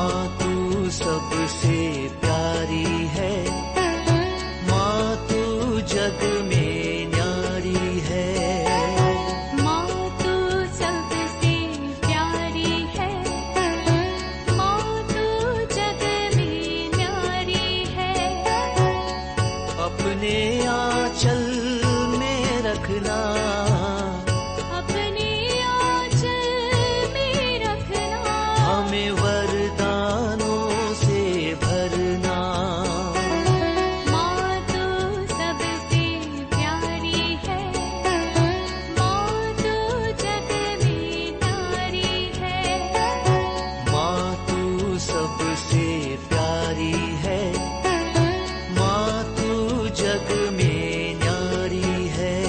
माँ तू सबसे प्यारी है, माँ तू जग में न्यारी है। माँ तू सबसे प्यारी है, माँ तू जग में न्यारी है। अपने आंचल में रखना, अपने आंचल में रखना, हमें वरदानों से भरना। माँ तू सबसे प्यारी है, माँ तू जग में न्यारी है। माँ तू सबसे प्यारी है, माँ तू जग में न्यारी है।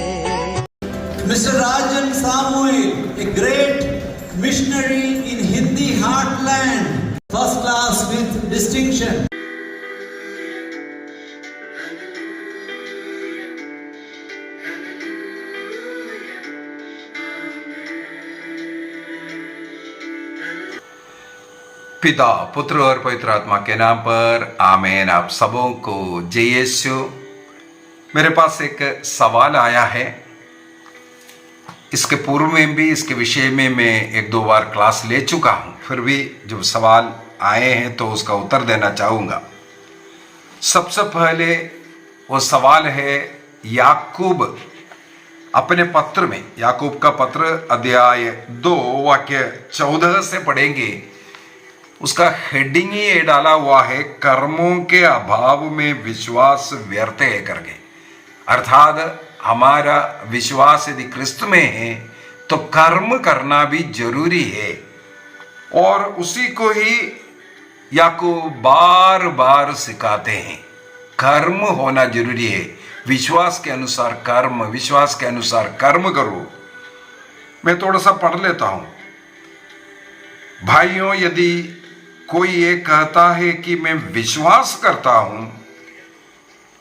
Mr. Rajan Samuel, a great missionary in Hindi heartland, first class with distinction. पिता, पुत्र और पवित्र आत्मा के नाम पर आमीन। आप सबों को जय यीशु। मेरे पास एक सवाल आया है। इसके पूर्व में भी इसके विषय में मैं एक दो बार क्लास ले चुका हूं, फिर भी जो सवाल आए हैं तो उसका उत्तर देना चाहूँगा। सबसे पहले वो सवाल है, याकूब अपने पत्र में, याकूब का पत्र अध्याय 2 वाक्य 14 से पढ़ेंगे। उसका हेडिंग ही ये डाला हुआ है, कर्मों के अभाव में विश्वास व्यर्थ है करके। अर्थात हमारा विश्वास यदि क्रिस्त में है तो कर्म करना भी जरूरी है, और उसी को ही याकूब बार बार सिखाते हैं। कर्म होना जरूरी है, विश्वास के अनुसार कर्म, विश्वास के अनुसार कर्म करो। मैं थोड़ा सा पढ़ लेता हूं। भाइयों, यदि कोई ये कहता है कि मैं विश्वास करता हूं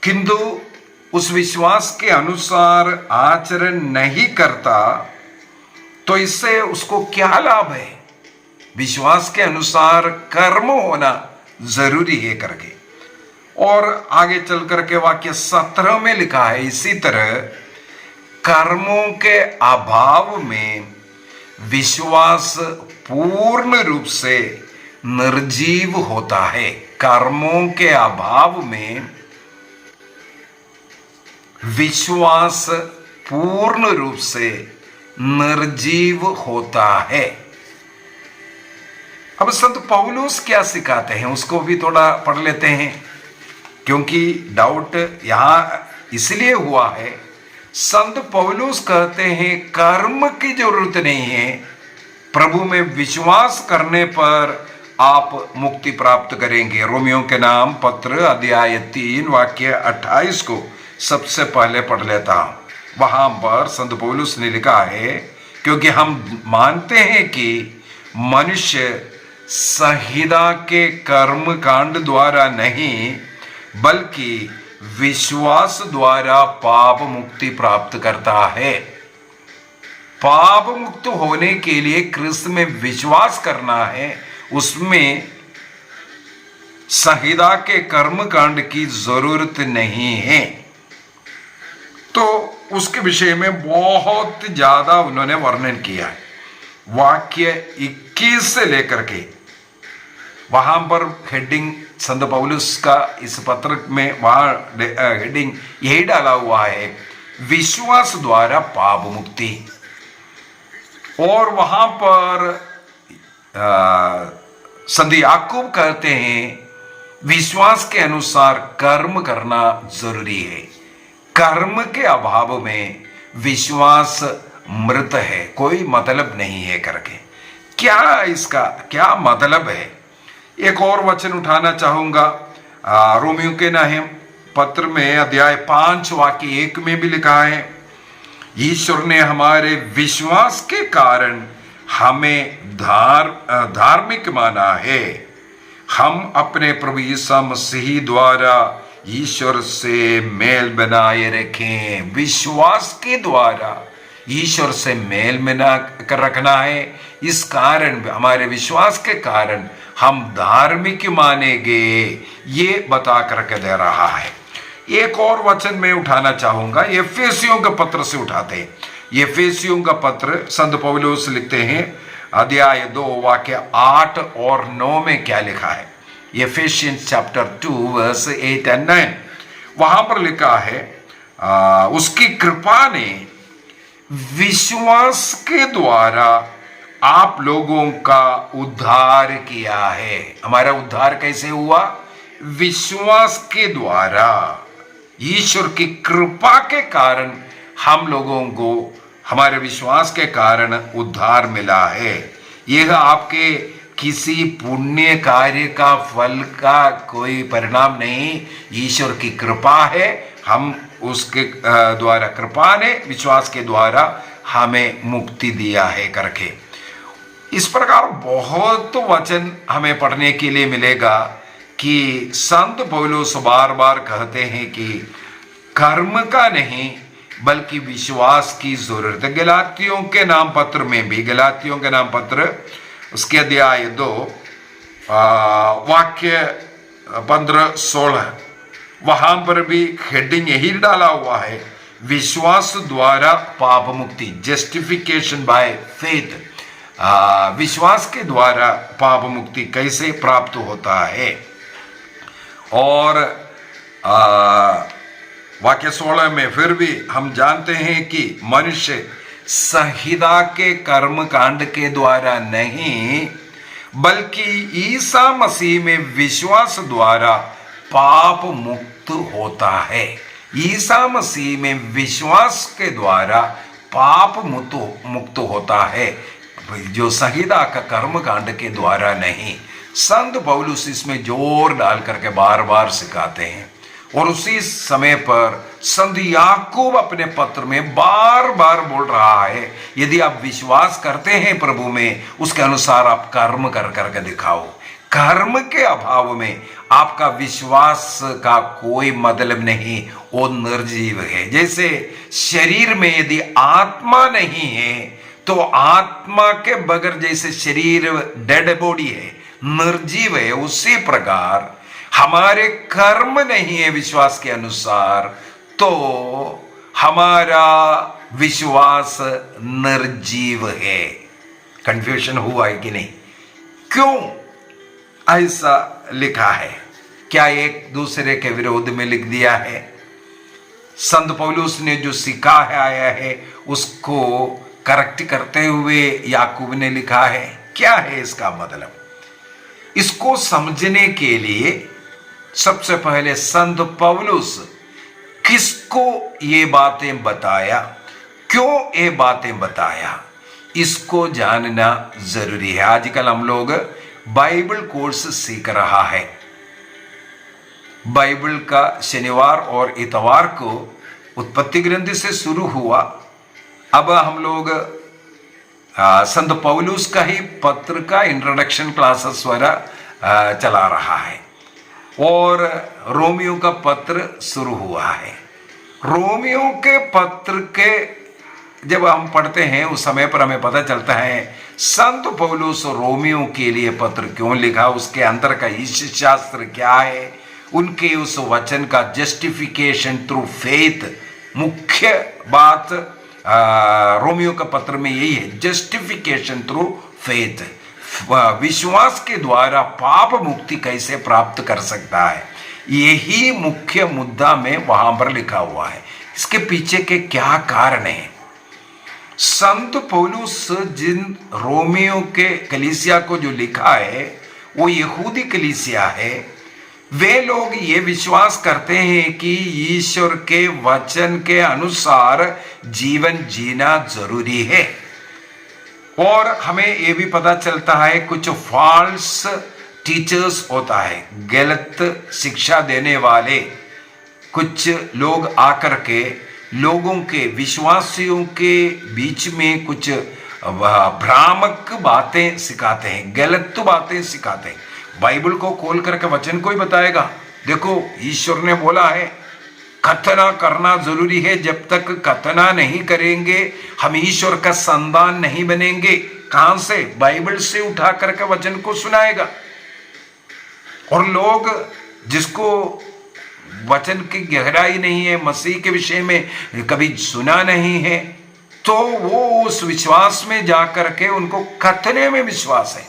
किंतु उस विश्वास के अनुसार आचरण नहीं करता, तो इससे उसको क्या लाभ है? विश्वास के अनुसार कर्म होना जरूरी है करके। और आगे चल करके वाक्य 17 में लिखा है, इसी तरह कर्मों के अभाव में विश्वास पूर्ण रूप से निर्जीव होता है। कर्मों के अभाव में विश्वास पूर्ण रूप से निर्जीव होता है। अब संत पौलुस क्या सिखाते हैं उसको भी थोड़ा पढ़ लेते हैं, क्योंकि डाउट यहां इसलिए हुआ है। संत पौलुस कहते हैं कर्म की जरूरत नहीं है, प्रभु में विश्वास करने पर आप मुक्ति प्राप्त करेंगे। रोमियो के नाम पत्र अध्याय 3 वाक्य 28 को सबसे पहले पढ़ लेता हूं। वहां पर संत पौलुस ने लिखा है, क्योंकि हम मानते हैं कि मनुष्य संहिता के कर्म कांड द्वारा नहीं बल्कि विश्वास द्वारा पाप मुक्ति प्राप्त करता है। पाप मुक्त होने के लिए क्रिस्त में विश्वास करना है, उसमें संहिता के कर्म कांड की जरूरत नहीं है। तो उसके विषय में बहुत ज्यादा उन्होंने वर्णन किया है। वाक्य 21 से लेकर के वहां पर हेडिंग संत पौलुस का इस पत्र में वहां हेडिंग यही डाला हुआ है, विश्वास द्वारा पाप मुक्ति। और वहां पर संत याकूब कहते हैं विश्वास के अनुसार कर्म करना जरूरी है। कर्म के अभाव में विश्वास मृत है, कोई मतलब नहीं है करके। क्या इसका क्या मतलब है? एक और वचन उठाना चाहूंगा। रोमियो के नाम पत्र में अध्याय 5 वाक्य 1 में भी लिखा है, ईश्वर ने हमारे विश्वास के कारण हमें धार्मिक माना है। हम अपने प्रभु यीशु मसीह द्वारा ईश्वर से मेल बनाए रखें। विश्वास के द्वारा ईश्वर से मेल मिला कर रखना है। इस कारण हमारे विश्वास के कारण हम धार्मिक माने गए, ये बता करके दे रहा है। एक और वचन मैं उठाना चाहूंगा, एफेसियों के पत्र से उठाते हैं। एफेसियों का पत्र संत पौलुस लिखते हैं, अध्याय 2 वाक्य 8 और 9 में क्या लिखा है। एफेसियंस चैप्टर 2 वर्स 8 एंड 9, वहां पर लिखा है, उसकी कृपा ने विश्वास के द्वारा आप लोगों का उद्धार किया है। हमारा उद्धार कैसे हुआ? विश्वास के द्वारा। ईश्वर की कृपा के कारण हम लोगों को हमारे विश्वास के कारण उद्धार मिला है। यह आपके किसी पुण्य कार्य का फल का कोई परिणाम नहीं, ईश्वर की कृपा है। हम उसके द्वारा, कृपा ने विश्वास के द्वारा हमें मुक्ति दिया है करके। इस प्रकार बहुत वचन हमें पढ़ने के लिए मिलेगा कि संत पौलुस बार बार कहते हैं कि कर्म का नहीं बल्कि विश्वास की जरूरत है। गलातियों के नाम पत्र में भी, गलातियों के नाम पत्र उसके अध्याय 2 वाक्य 15-16, वहां पर भी हेडिंग यही डाला हुआ है, विश्वास द्वारा पाप मुक्ति, जस्टिफिकेशन बाय फेथ। विश्वास के द्वारा पाप मुक्ति कैसे प्राप्त होता है। और वाक्य 16 में फिर भी हम जानते हैं कि मनुष्य संहिता के कर्म कांड के द्वारा नहीं बल्कि ईसा मसीह में विश्वास द्वारा पाप मुक्त होता है। ईसा मसीह में विश्वास के द्वारा पाप मुक्त होता है, जो संहिता का कर्म कांड के द्वारा नहीं। संत पौलुस इसमें जोर डाल करके बार बार सिखाते हैं। और उसी समय पर संत याकूब अपने पत्र में बार बार बोल रहा है, यदि आप विश्वास करते हैं प्रभु में, उसके अनुसार आप कर्म कर करके दिखाओ। कर्म के अभाव में आपका विश्वास का कोई मतलब नहीं, वो निर्जीव है। जैसे शरीर में यदि आत्मा नहीं है तो आत्मा के बगैर जैसे शरीर डेड बॉडी है, निर्जीव है, उसी प्रकार हमारे कर्म नहीं है विश्वास के अनुसार तो हमारा विश्वास निर्जीव है। कंफ्यूजन हुआ है कि नहीं? क्यों ऐसा लिखा है? क्या एक दूसरे के विरोध में लिख दिया है? संत पौलुस ने जो सिखाया है उसको करेक्ट करते हुए याकूब ने लिखा है। क्या है इसका मतलब? इसको समझने के लिए सबसे पहले संत पौलुस किसको ये बातें बताया, क्यों ये बातें बताया, इसको जानना जरूरी है। आजकल हम लोग बाइबल कोर्स सीख रहा है। बाइबल का शनिवार और इतवार को उत्पत्ति ग्रंथ से शुरू हुआ। अब हम लोग संत पौलुस का ही पत्र का इंट्रोडक्शन क्लासेस वगैरह चला रहा है और रोमियो का पत्र शुरू हुआ है। रोमियो के पत्र के जब हम पढ़ते हैं उस समय पर हमें पता चलता है संत पौलुस रोमियो के लिए पत्र क्यों लिखा, उसके अंदर का ईश शास्त्र क्या है, उनके उस वचन का जस्टिफिकेशन थ्रू फेथ। मुख्य बात रोमियो का पत्र में यही है, जस्टिफिकेशन थ्रू फेथ। विश्वास के द्वारा पाप मुक्ति कैसे प्राप्त कर सकता है, यही मुख्य मुद्दा में वहां पर लिखा हुआ है। इसके पीछे के क्या कारण है? संत पौलुस जिन रोमियो के कलीसिया को जो लिखा है वो यहूदी कलीसिया है। वे लोग ये विश्वास करते हैं कि ईश्वर के वचन के अनुसार जीवन जीना जरूरी है। और हमें ये भी पता चलता है कुछ फॉल्स टीचर्स होता है, गलत शिक्षा देने वाले कुछ लोग आकर के लोगों के, विश्वासियों के बीच में कुछ भ्रामक बातें सिखाते हैं, गलत बातें सिखाते हैं। बाइबल को खोल करके वचन को ही बताएगा, देखो ईश्वर ने बोला है, खतना करना जरूरी है। जब तक खतना नहीं करेंगे हम ईश्वर का संतान नहीं बनेंगे। कहां से? बाइबल से उठा करके वचन को सुनाएगा। और लोग जिसको वचन की गहराई नहीं है, मसीह के विषय में कभी सुना नहीं है, तो वो उस विश्वास में जाकर के उनको खतने में विश्वास है।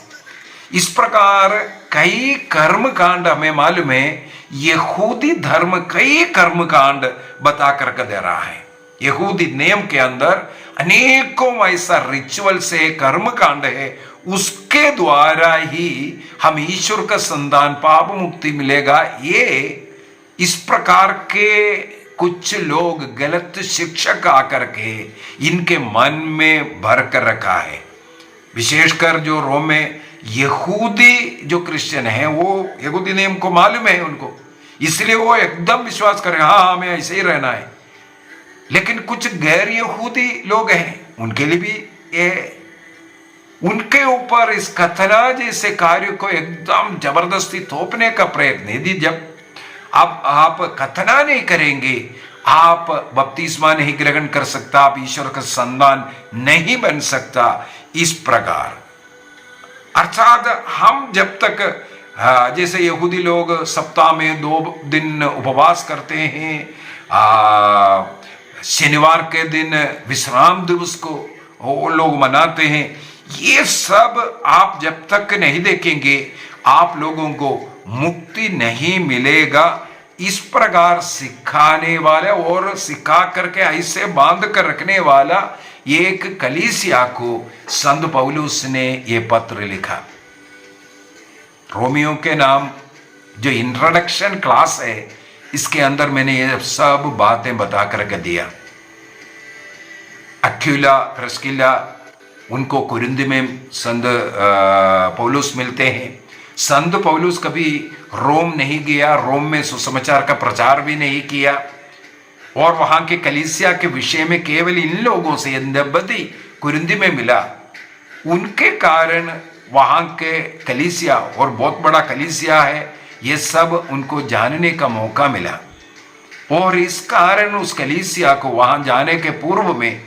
इस प्रकार कई कर्म कांड हमें मालूम है, यहूदी धर्म कई कर्म कांड बता करके दे रहा है। यहूदी नियम के अंदर अनेकों ऐसा रिचुअल से कर्म कांड है, उसके द्वारा ही हम ईश्वर का संतान पाप मुक्ति मिलेगा। ये इस प्रकार के कुछ लोग गलत शिक्षक आकर के इनके मन में भर कर रखा है। विशेषकर जो रोम में यहूदी जो क्रिश्चियन है, वो यहूदी नियम को मालूम है उनको, इसलिए वो एकदम विश्वास करें हाँ हमें ऐसे ही रहना है। लेकिन कुछ गैर यहूदी लोग हैं, उनके लिए भी ये उनके ऊपर इस खतना जैसे कार्य को एकदम जबरदस्ती थोपने का प्रयत्न। यदि जब अब आप खतना नहीं करेंगे, आप बपतिस्मा नहीं ग्रहण कर सकता, आप ईश्वर का संतान नहीं बन सकता। इस प्रकार अर्थात हम जब तक जैसे यहूदी लोग सप्ताह में 2 दिन उपवास करते हैं, शनिवार के दिन विश्राम दिवस को वो लोग मनाते हैं, ये सब आप जब तक नहीं देखेंगे आप लोगों को मुक्ति नहीं मिलेगा। इस प्रकार सिखाने वाला और सिखा करके ऐसे बांध कर रखने वाला एक कलीसिया को संत पौलुस ने ये पत्र लिखा। रोमियो के नाम जो इंट्रोडक्शन क्लास है, इसके अंदर मैंने ये सब बातें बता करके दिया। अक्विला प्रिस्किला उनको कुरिन्थ में संत पौलुस मिलते हैं। संत पौलुस कभी रोम नहीं गया, रोम में सुसमाचार का प्रचार भी नहीं किया, और वहां के कलीसिया के विषय में केवल इन लोगों से नबदी कुरिन्थ में मिला। उनके कारण वहां के कलीसिया, और बहुत बड़ा कलीसिया है, ये सब उनको जानने का मौका मिला। और इस कारण उस कलीसिया को वहां जाने के पूर्व में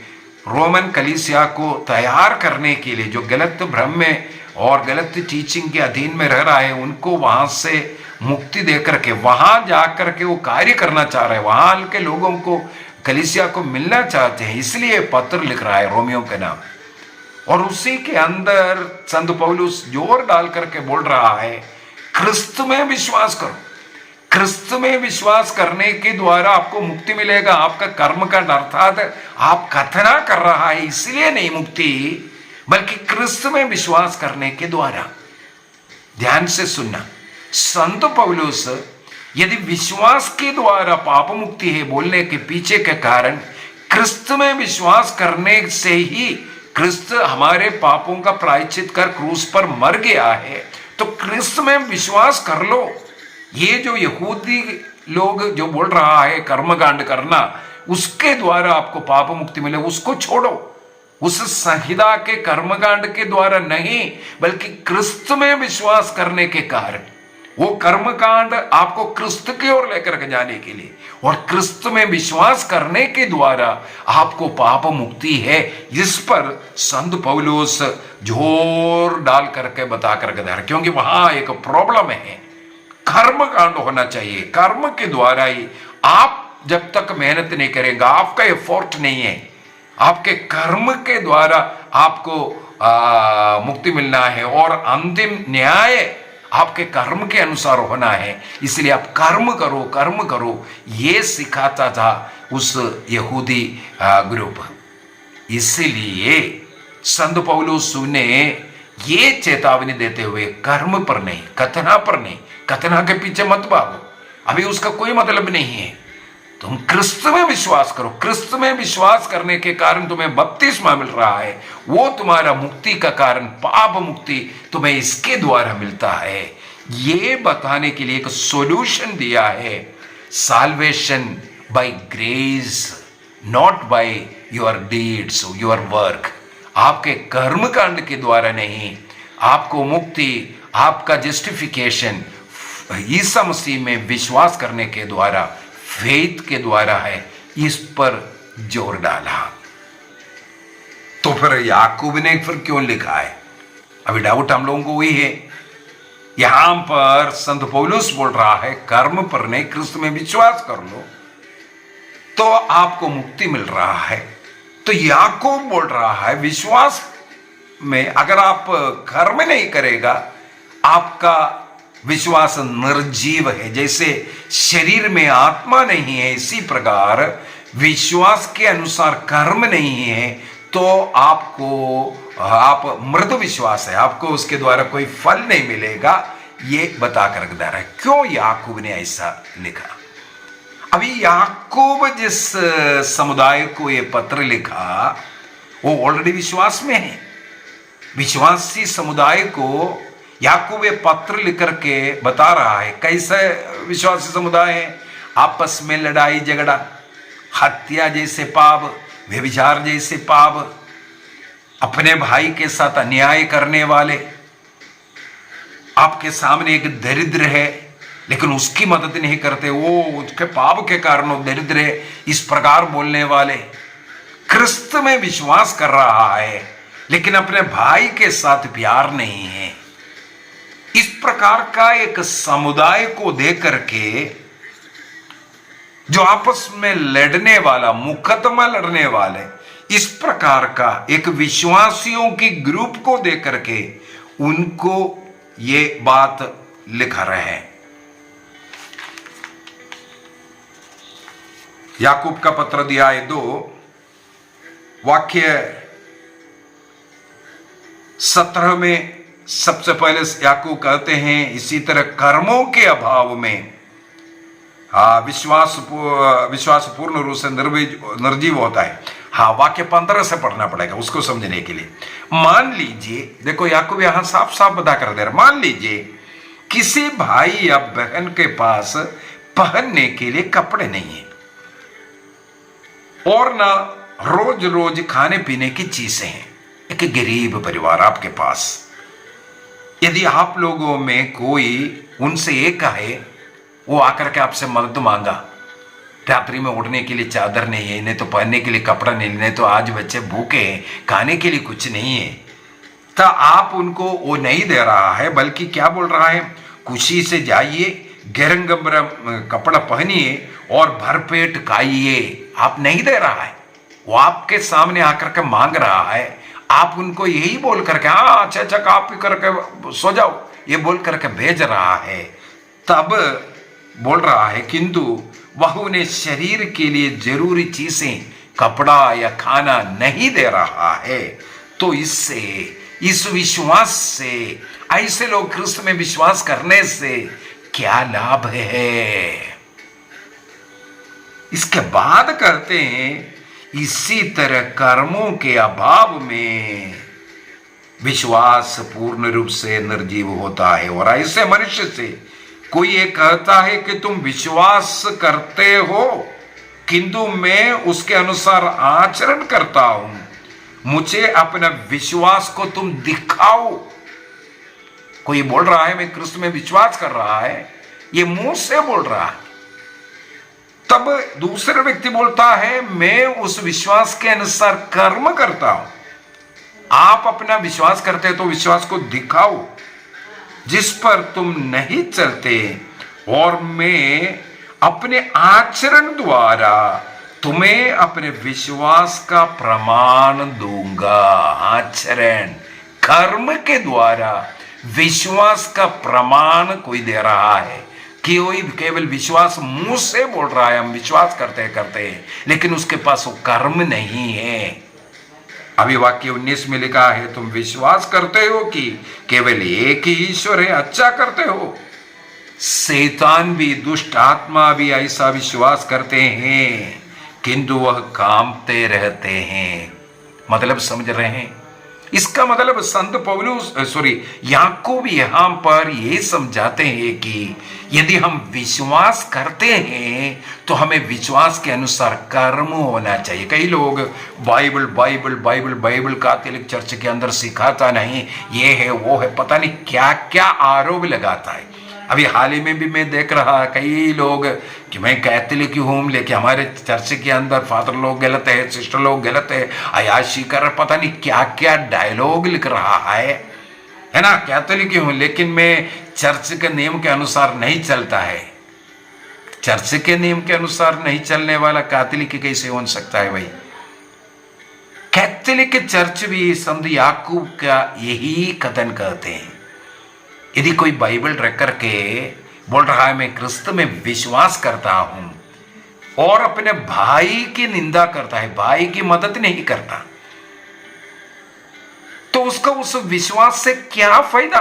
रोमन कलीसिया को तैयार करने के लिए, जो गलत भ्रम में और गलत टीचिंग के अधीन में रह रहा है, उनको वहां से मुक्ति देकर के वहां जाकर के वो कार्य करना चाह रहे हैं, वहां के लोगों को कलीसिया को मिलना चाहते हैं, इसलिए पत्र लिख रहा है रोमियो के नाम। और उसी के अंदर संत पौलुस जोर डाल करके बोल रहा है, क्रिस्त में विश्वास करो। क्रिस्त में विश्वास करने के द्वारा आपको मुक्ति मिलेगा। आपका कर्म का अर्थात आप खतना कर रहा है इसलिए नहीं मुक्ति, बल्कि क्रिस्त में विश्वास करने के द्वारा। ध्यान से सुनना, संत पौलुस यदि विश्वास के द्वारा पाप मुक्ति है बोलने के पीछे के कारण, क्रिस्त में विश्वास करने से ही क्रिस्त हमारे पापों का प्रायश्चित कर क्रूस पर मर गया है, तो क्रिस्त में विश्वास कर लो। ये जो यहूदी लोग जो बोल रहा है कर्मकांड करना, उसके द्वारा आपको पाप मुक्ति मिले, उसको छोड़ो। उस संहिता के कर्मकांड के द्वारा नहीं, बल्कि क्रिस्त में विश्वास करने के कारण वो कर्मकांड आपको क्रिस्त की ओर लेकर के जाने के लिए, और क्रिस्त में विश्वास करने के द्वारा आपको पाप मुक्ति है। इस पर संत पौलुस जोर डाल करके बता करके दे रहा, क्योंकि वहां एक प्रॉब्लम है, कर्मकांड होना चाहिए। कर्म के द्वारा ही आप जब तक मेहनत नहीं करेंगे, आपका एफर्ट नहीं है, आपके कर्म के द्वारा आपको मुक्ति मिलना है, और अंतिम न्याय आपके कर्म के अनुसार होना है। इसलिए आप कर्म करो, कर्म करो, ये सिखाता था उस यहूदी ग्रुप। इसलिए संत पौलुस ने ये चेतावनी देते हुए कर्म पर नहीं, कथना पर नहीं, कथना के पीछे मत भागो, अभी उसका कोई मतलब नहीं है। तुम क्रिस्त में विश्वास करो। क्रिस्त में विश्वास करने के कारण तुम्हें बपतिस्मा मिल रहा है, वो तुम्हारा मुक्ति का कारण, पाप मुक्ति तुम्हें इसके द्वारा मिलता है। ये बताने के लिए एक सॉल्यूशन दिया है, salvation by grace, not by your deeds, your work. आपके कर्मकांड के द्वारा नहीं, आपको मुक्ति, आपका जस्टिफिकेशन ईसा मसीह में विश्वास करने के द्वारा फेथ के द्वारा है, इस पर जोर डाला। तो फिर याकूब ने फिर क्यों लिखा है? अभी डाउट हम लोगों को वही है। यहां पर संत पौलुस बोल रहा है कर्म पर नहीं, क्रिस्त में विश्वास कर लो तो आपको मुक्ति मिल रहा है। तो याकूब बोल रहा है विश्वास में अगर आप कर्म नहीं करेगा, आपका विश्वास निर्जीव है। जैसे शरीर में आत्मा नहीं है, इसी प्रकार विश्वास के अनुसार कर्म नहीं है तो आप मृत विश्वास है, आपको उसके द्वारा कोई फल नहीं मिलेगा। ये बताकर रख दे रहा है क्यों याकूब ने ऐसा लिखा। अभी याकूब जिस समुदाय को ये पत्र लिखा वो ऑलरेडी विश्वास में है। विश्वासी समुदाय को याकूब ये पत्र लिख करके बता रहा है कैसे विश्वासी समुदाय है। आपस में लड़ाई झगड़ा, हत्या जैसे पाप, व्यभिचार जैसे पाप, अपने भाई के साथ अन्याय करने वाले, आपके सामने एक दरिद्र है लेकिन उसकी मदद नहीं करते, वो उसके पाप के कारण वो दरिद्र है, इस प्रकार बोलने वाले। क्रिस्त में विश्वास कर रहा है लेकिन अपने भाई के साथ प्यार नहीं है। इस प्रकार का एक समुदाय को देख करके जो आपस में लड़ने वाला, मुकदमा लड़ने वाले, इस प्रकार का एक विश्वासियों की ग्रुप को देख करके उनको ये बात लिखा रहे हैं। याकूब का पत्र दिया है 2 वाक्य 17 में सबसे पहले याकूब कहते हैं इसी तरह कर्मों के अभाव में विश्वास पूर्ण रूप से निर्जीव होता है। वाक्य 15 से पढ़ना पड़ेगा उसको समझने के लिए। मान लीजिए, देखो याकूब यहां साफ साफ बता कर दे रहा, मान लीजिए किसी भाई या बहन के पास पहनने के लिए कपड़े नहीं है और ना रोज रोज खाने पीने की चीजें हैं। एक गरीब परिवार आपके पास, यदि आप लोगों में कोई उनसे एक कहे, वो आकर के आपसे मदद मांगा, रात्रि में उड़ने के लिए चादर नहीं है, नहीं तो पहनने के लिए कपड़ा नहीं, नहीं तो आज बच्चे भूखे हैं, खाने के लिए कुछ नहीं है, तो आप उनको वो नहीं दे रहा है, बल्कि क्या बोल रहा है, खुशी से जाइए, गरम गरम कपड़ा पहनिए और भरपेट खाइए। आप नहीं दे रहा है, वो आपके सामने आकर के मांग रहा है, आप उनको यही बोल करके हाँ अच्छा आप पी करके सो जाओ, ये बोल करके भेज रहा है। तब बोल रहा है किंतु वह उन्हें शरीर के लिए जरूरी चीजें, कपड़ा या खाना नहीं दे रहा है। तो इससे, इस विश्वास से, ऐसे लोग क्रिस्त में विश्वास करने से क्या लाभ है? इसके बाद कहते हैं इसी तरह कर्मों के अभाव में विश्वास पूर्ण रूप से निर्जीव होता है। और ऐसे मनुष्य से कोई ये कहता है कि तुम विश्वास करते हो किंतु मैं उसके अनुसार आचरण करता हूं, मुझे अपना विश्वास को तुम दिखाओ। कोई बोल रहा है मैं क्रिस्त में विश्वास कर रहा है, ये मुंह से बोल रहा है, तब दूसरा व्यक्ति बोलता है मैं उस विश्वास के अनुसार कर्म करता हूं। आप अपना विश्वास करते तो विश्वास को दिखाओ जिस पर तुम नहीं चलते, और मैं अपने आचरण द्वारा तुम्हें अपने विश्वास का प्रमाण दूंगा। आचरण, कर्म के द्वारा विश्वास का प्रमाण कोई दे रहा है कि वही केवल विश्वास मुंह से बोल रहा है, हम विश्वास करते हैं लेकिन उसके पास वो कर्म नहीं है। अभी वाक्य 19 में लिखा है तुम विश्वास करते हो कि केवल एक ही ईश्वर है, अच्छा करते हो। शैतान भी, दुष्ट आत्मा भी ऐसा विश्वास करते हैं किंतु वह कांपते रहते हैं। मतलब समझ रहे हैं? इसका मतलब संत पौलुस याकूब यहां पर ये समझाते हैं कि यदि हम विश्वास करते हैं तो हमें विश्वास के अनुसार कर्म होना चाहिए। कई लोग Bible Bible Bible Bible Catholic church के अंदर सिखाता नहीं, ये है वो है, पता नहीं क्या क्या आरोप लगाता है। अभी हाल ही में भी मैं देख रहा कई लोग कि मैं कैथोलिक हूँ, लेकिन हमारे चर्च के अंदर फादर लोग गलत है, सिस्टर लोग गलत है, अयाशी कर, पता नहीं क्या क्या डायलॉग लिख रहा है ना। कैथोलिक हूँ लेकिन मैं चर्च के नियम के अनुसार नहीं चलता है। चर्च के नियम के अनुसार नहीं चलने वाला कैथोलिक कैसे हो सकता है भाई? कैथोलिक चर्च भी संत याकूब का यही कथन कहते हैं। यदि कोई बाइबल रख करके बोल रहा है मैं क्रिस्त में विश्वास करता हूं और अपने भाई की निंदा करता है, भाई की मदद नहीं करता, तो उसका उस विश्वास से क्या फायदा?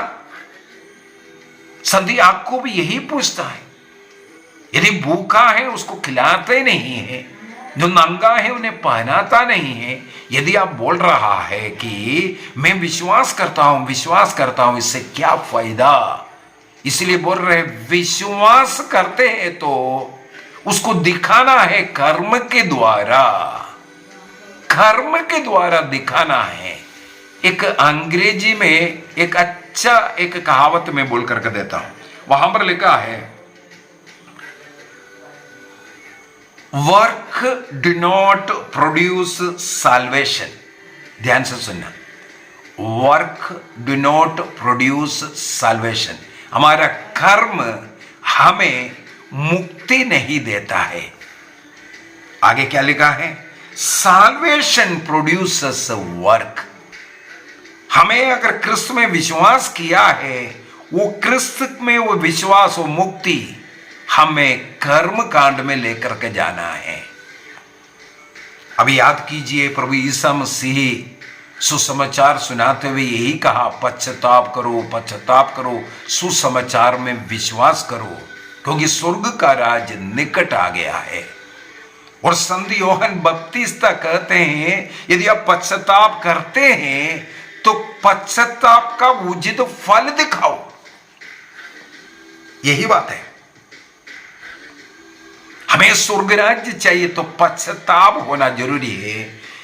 संत याकूब यही पूछता है। यदि भूखा है उसको खिलाते नहीं है, जो नंगा है उन्हें पहनाता नहीं है, यदि आप बोल रहा है कि मैं विश्वास करता हूं, इससे क्या फायदा? इसलिए बोल रहे विश्वास करते हैं तो उसको दिखाना है कर्म के द्वारा दिखाना है। एक अंग्रेजी में एक अच्छा एक कहावत में बोल करके देता हूं, वहां पर लिखा है work do not produce salvation. ध्यान से सुनना, work do not produce salvation. हमारा कर्म हमें मुक्ति नहीं देता है। आगे क्या लिखा है? Salvation produces work. हमें अगर क्रिस्त में विश्वास किया है, वो क्रिस्त में वो विश्वास, वो मुक्ति हमें कर्म कांड में लेकर के जाना है। अभी याद कीजिए, प्रभु ईसा मसीह सुसमाचार सुनाते हुए यही कहा, पश्चाताप करो, सुसमाचार में विश्वास करो, क्योंकि स्वर्ग का राज निकट आ गया है। और संत यूहन्ना बपतिस्ता कहते हैं यदि आप पश्चाताप करते हैं तो पश्चाताप का उचित फल दिखाओ। यही बात है, हमें स्वर्ग राज्य चाहिए तो पश्चाताप होना जरूरी है।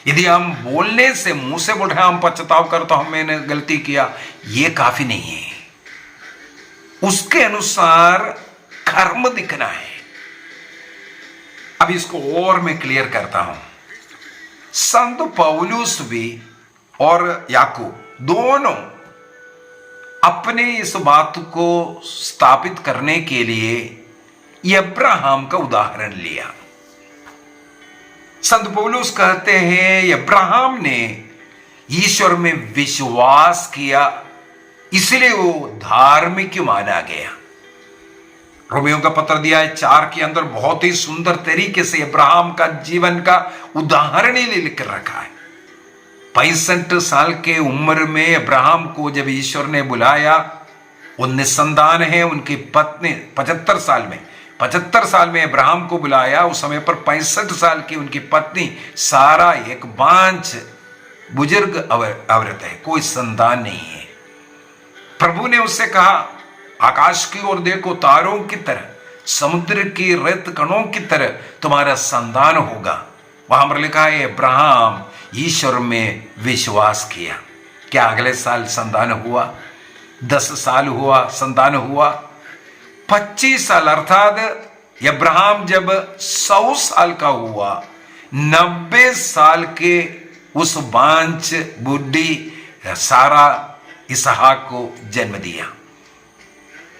यदि हम बोलने से, मुंह से बोल रहे हैं हम पश्चाताप करते, हमने गलती किया, ये काफी नहीं है। उसके अनुसार कर्म दिखना है। अब इसको और मैं क्लियर करता हूं। संत पौलुस भी और याकूब दोनों अपने इस बात को स्थापित करने के लिए अब्राहम का उदाहरण लिया। संत पौलुस कहते हैं अब्राहम ने ईश्वर में विश्वास किया, इसलिए वो धार्मिक माना गया। रोमियो का पत्र दिया है 4 के अंदर बहुत ही सुंदर तरीके से अब्राहम का जीवन का उदाहरण ही लिख रखा है। 65 साल के उम्र में अब्राहम को जब ईश्वर ने बुलाया, वो निसंतान है, उनकी पत्नी 75 साल में अब्राहम को बुलाया। उस समय पर 65 साल की उनकी पत्नी सारा एक बांझ बुजुर्ग औरत है, कोई संतान नहीं है। प्रभु ने उससे कहा आकाश की ओर देखो, तारों की तरह, समुद्र की रेत कणों की तरह तुम्हारा संतान होगा। वहां पर लिखा है अब्राहम ईश्वर में विश्वास किया। क्या अगले साल संतान हुआ? 10 साल हुआ, संतान हुआ। 25 साल अर्थात अब्राहम जब 100 साल का हुआ, 90 साल के उस बांझ बुढ़ी सारा इसहाक को जन्म दिया।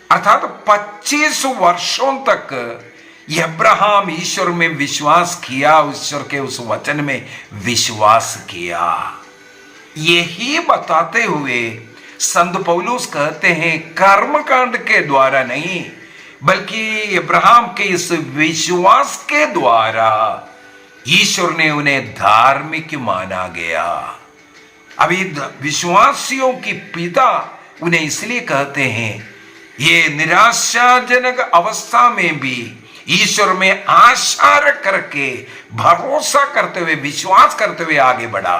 अर्थात 25 वर्षों तक अब्राहम ईश्वर में विश्वास किया, ईश्वर के उस वचन में विश्वास किया। यही बताते हुए संत पौलुस कहते हैं कर्मकांड के द्वारा नहीं, बल्कि अब्राहम के इस विश्वास के द्वारा ईश्वर ने उन्हें धार्मिक माना गया। अभी विश्वासियों की पिता उन्हें इसलिए कहते हैं, ये निराशाजनक अवस्था में भी ईश्वर में आशा रख करके, भरोसा करते हुए, विश्वास करते हुए आगे बढ़ा।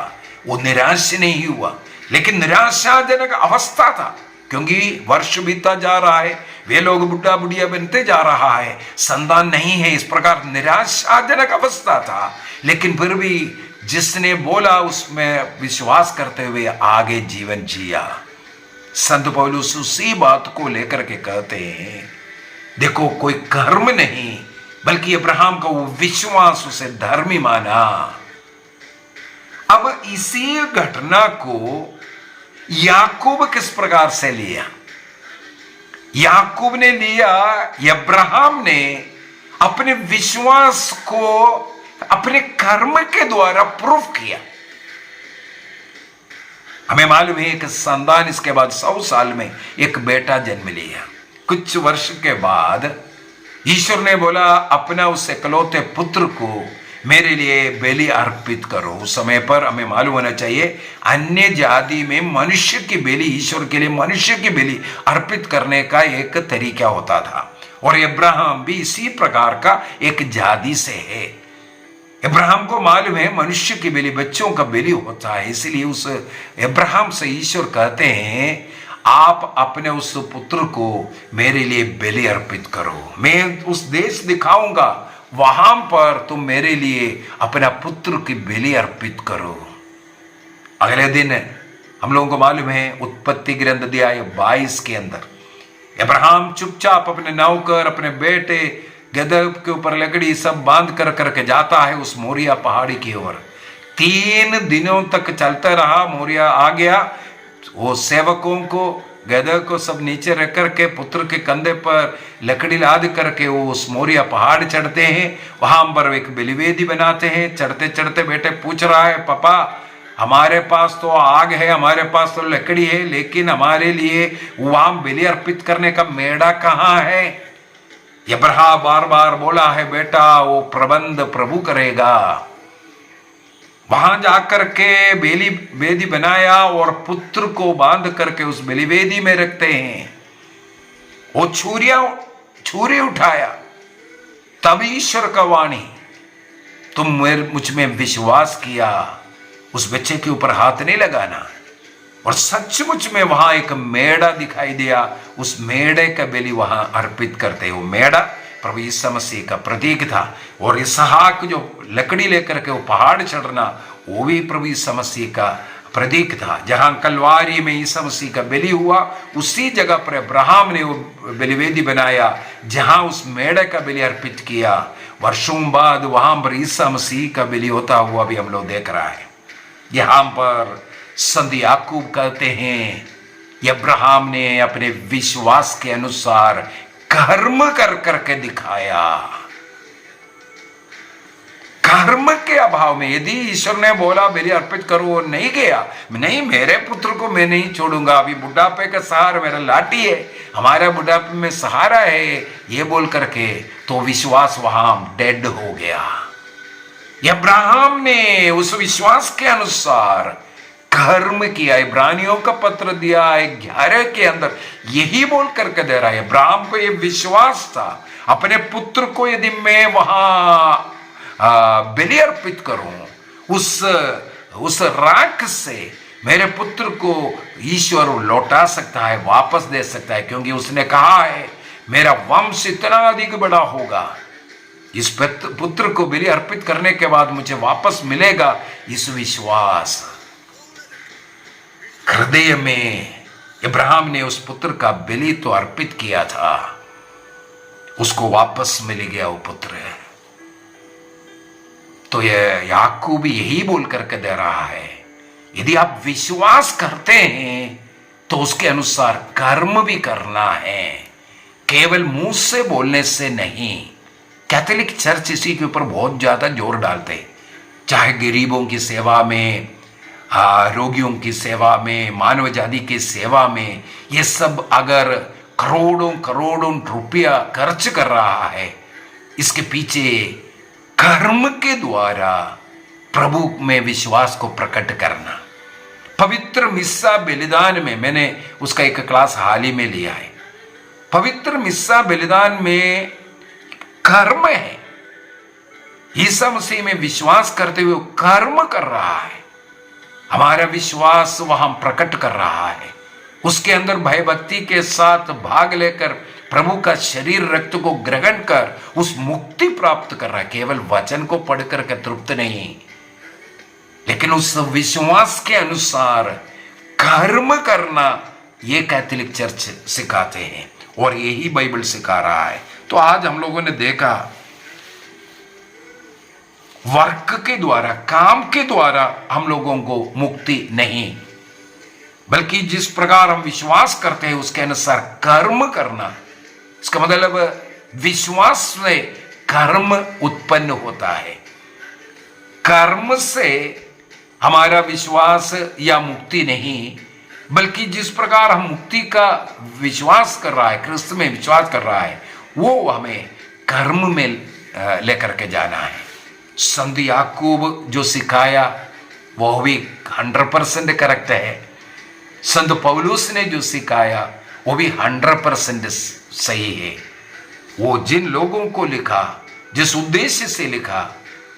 वो निराश नहीं हुआ, लेकिन निराशाजनक अवस्था था, क्योंकि वर्ष बीता जा रहा है, वे लोग बुढ़ा बुढ़िया बनते जा रहा है, संतान नहीं है, इस प्रकार निराशाजनक अवस्था था। लेकिन फिर भी जिसने बोला उसमें विश्वास करते हुए आगे जीवन जिया। संत पौलुस उसी बात को लेकर के कहते हैं, देखो कोई कर्म नहीं बल्कि अब्राहम का वो विश्वास उसे धर्मी माना। अब इसी घटना को याकूब किस प्रकार से लिया? याकूब ने लिया, अब्राहम ने अपने विश्वास को अपने कर्म के द्वारा प्रूफ किया। हमें मालूम है कि संतान इसके बाद 100 साल में एक बेटा जन्म लिया। कुछ वर्ष के बाद ईश्वर ने बोला, अपना उस इकलौते पुत्र को मेरे लिए बलि अर्पित करो। उस समय पर हमें मालूम होना चाहिए, अन्य जाति में मनुष्य की बलि, ईश्वर के लिए मनुष्य की बलि अर्पित करने का एक तरीका होता था, और अब्राहम भी इसी प्रकार का एक जाति से है। अब्राहम को मालूम है मनुष्य की बलि बच्चों का बलि होता है, इसलिए उस अब्राहम से ईश्वर कहते हैं, आप अपने उस पुत्र को मेरे लिए बलि अर्पित करो। मैं उस देश दिखाऊंगा, वहां पर तुम मेरे लिए अपना पुत्र की बलि अर्पित करो। अगले दिन हम लोगों को मालूम है उत्पत्ति ग्रंथ अध्याय 22 के अंदर अब्राहम चुपचाप अपने नौकर, अपने बेटे, गदह के ऊपर लकड़ी सब बांध कर करके जाता है उस मोरिया पहाड़ी की ओर। 3 दिनों तक चलता रहा। मोरिया आ गया, वो सेवकों को, गदह को सब नीचे रख करके पुत्र के कंधे पर लकड़ी लाद करके वो उस मोरिया पहाड़ चढ़ते हैं। वहां पर एक बलिवेदी बनाते हैं। चढ़ते चढ़ते बेटे पूछ रहा है, पापा हमारे पास तो आग है, हमारे पास तो लकड़ी है, लेकिन हमारे लिए वहां बलि अर्पित करने का मेढ़ा कहाँ है? अब्राहम बार बार बोला है, बेटा वो प्रबंध प्रभु करेगा। वहां जाकर के बेली वेदी बनाया और पुत्र को बांध करके उस बेली वेदी में रखते हैं। वो छुरी उठाया, तब ईश्वर का वाणी, तुम मुझ में विश्वास किया, उस बच्चे के ऊपर हाथ नहीं लगाना। और सचमुच में वहां एक मेढ़ा दिखाई दिया। उस मेढ़े का बलि वहां अर्पित करते। वो मेढ़ा प्रभु यीशु मसीह का प्रतीक था। और इसहाक जो लकड़ी लेकर के वो पहाड़ चढ़ना, वो भी प्रभु यीशु मसीह का प्रतीक था। जहां कलवारी में यीशु मसीह का बलि हुआ, उसी जगह पर अब्राहम ने वो बलिवेदी बनाया जहां उस मेढ़े का बलि अर्पित किया। वर्षों बाद वहां पर यीशु मसीह का बलि होता हुआ भी हम लोग देख रहा है। यहां पर संत याकूब कहते हैं, अब्राहम ने अपने विश्वास के अनुसार कर्म कर करके दिखाया। कर्म के अभाव में, यदि ईश्वर ने बोला बलि अर्पित करो, वो नहीं गया, नहीं मेरे पुत्र को मैं नहीं छोड़ूंगा, अभी बुढ़ापे का सहारा मेरा लाठी है, हमारा बुढ़ापे में सहारा है, ये बोल करके, तो विश्वास वहां डेड हो गया। अब्राहम ने उस विश्वास के अनुसार कर्म किया। इब्रानियों का पत्र दिया 11 के अंदर यही बोल करके दे रहा है। अब्राहम को यह विश्वास था, अपने पुत्र को यदि मैं वहां बलि अर्पित करूं, उस राख से मेरे पुत्र को ईश्वर लौटा सकता है, वापस दे सकता है, क्योंकि उसने कहा है मेरा वंश इतना अधिक बड़ा होगा, इस पुत्र को बलि अर्पित करने के बाद मुझे वापस मिलेगा। इस विश्वास हृदय में इब्राहिम ने उस पुत्र का बलि तो अर्पित किया था, उसको वापस मिल गया वो पुत्र। तो ये याकूब यही बोल करके दे रहा है, यदि आप विश्वास करते हैं तो उसके अनुसार कर्म भी करना है, केवल मुंह से बोलने से नहीं। कैथोलिक चर्च इसी के ऊपर बहुत ज्यादा जोर डालते, चाहे गरीबों की सेवा में, रोगियों की सेवा में, मानव जाति की सेवा में, ये सब अगर करोड़ों करोड़ों रुपया खर्च कर रहा है, इसके पीछे कर्म के द्वारा प्रभु में विश्वास को प्रकट करना। पवित्र मिस्सा बलिदान में, मैंने उसका एक क्लास हाल ही में लिया है, पवित्र मिस्सा बलिदान में कर्म है। यीशु मसीह में विश्वास करते हुए कर्म कर रहा है, हमारा विश्वास वहां प्रकट कर रहा है, उसके अंदर भयभक्ति के साथ भाग लेकर प्रभु का शरीर रक्त को ग्रहण कर उस मुक्ति प्राप्त कर रहा है। केवल वचन को पढ़कर के तृप्त नहीं, लेकिन उस विश्वास के अनुसार कर्म करना ये कैथोलिक चर्च सिखाते हैं और यही बाइबल सिखा रहा है। तो आज हम लोगों ने देखा वर्क के द्वारा, काम के द्वारा हम लोगों को मुक्ति नहीं, बल्कि जिस प्रकार हम विश्वास करते हैं उसके अनुसार कर्म करना। इसका मतलब विश्वास से कर्म उत्पन्न होता है। कर्म से हमारा विश्वास या मुक्ति नहीं, बल्कि जिस प्रकार हम मुक्ति का विश्वास कर रहा है, क्रिस्त में विश्वास कर रहा है, वो हमें कर्म में लेकर के जाना है। संत याकूब जो सिखाया वो भी 100% करेक्ट है। संत पौलुस ने जो सिखाया वो भी 100% सही है। वो जिन लोगों को लिखा, जिस उद्देश्य से लिखा,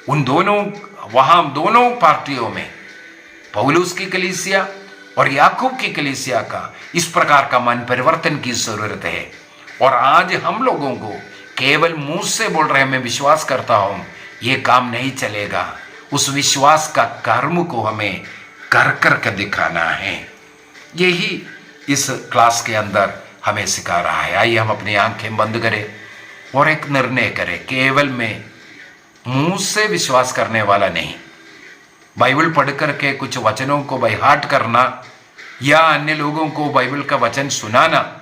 उन दोनों, वहां दोनों पार्टियों में, पौलुस की कलीसिया और याकूब की कलीसिया का इस प्रकार का मन परिवर्तन की जरूरत है। और आज हम लोगों को केवल मुंह से बोल रहे हैं मैं विश्वास करता हूं, ये काम नहीं चलेगा। उस विश्वास का कर्म को हमें कर करके दिखाना है। यही इस क्लास के अंदर हमें सिखा रहा है। आइए हम अपनी आंखें बंद करें और एक निर्णय करें, केवल मैं मुंह से विश्वास करने वाला नहीं, बाइबल पढ़ करके कुछ वचनों को बाय हार्ट करना या अन्य लोगों को बाइबल का वचन सुनाना,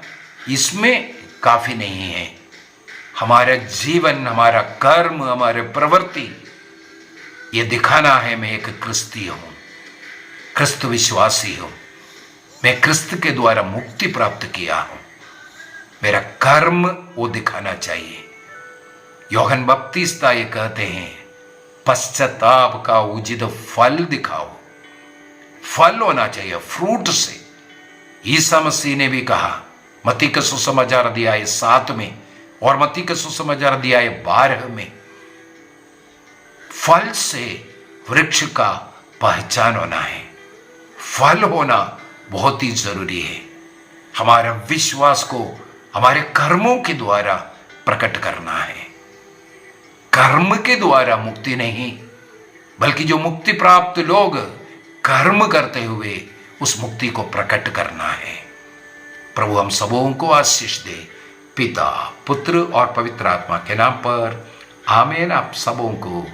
इसमें काफी नहीं है। हमारा जीवन, हमारा कर्म, हमारे प्रवृत्ति ये दिखाना है मैं एक क्रिस्ती हूं, क्रिस्त विश्वासी हूं, मैं क्रिस्त के द्वारा मुक्ति प्राप्त किया हूं। मेरा कर्म वो दिखाना चाहिए। यूहन्ना बपतिस्ता ये कहते हैं पश्चाताप का उचित फल दिखाओ। फल होना चाहिए, फ्रूट से। ईसा मसीह ने भी कहा मत्ती का सुसमाचार अध्याय 7 में और मत्ती का सुसमाचार अध्याय 12 में, फल से वृक्ष का पहचान होना है। फल होना बहुत ही जरूरी है। हमारा विश्वास को हमारे कर्मों के द्वारा प्रकट करना है। कर्म के द्वारा मुक्ति नहीं, बल्कि जो मुक्ति प्राप्त लोग कर्म करते हुए उस मुक्ति को प्रकट करना है। प्रभु हम सबों को आशीष दे, पिता, पुत्र और पवित्र आत्मा के नाम पर आमीन। आप सबों को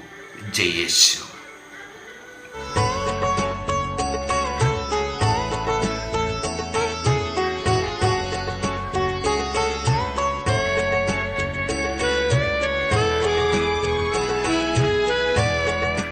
जय यीशु।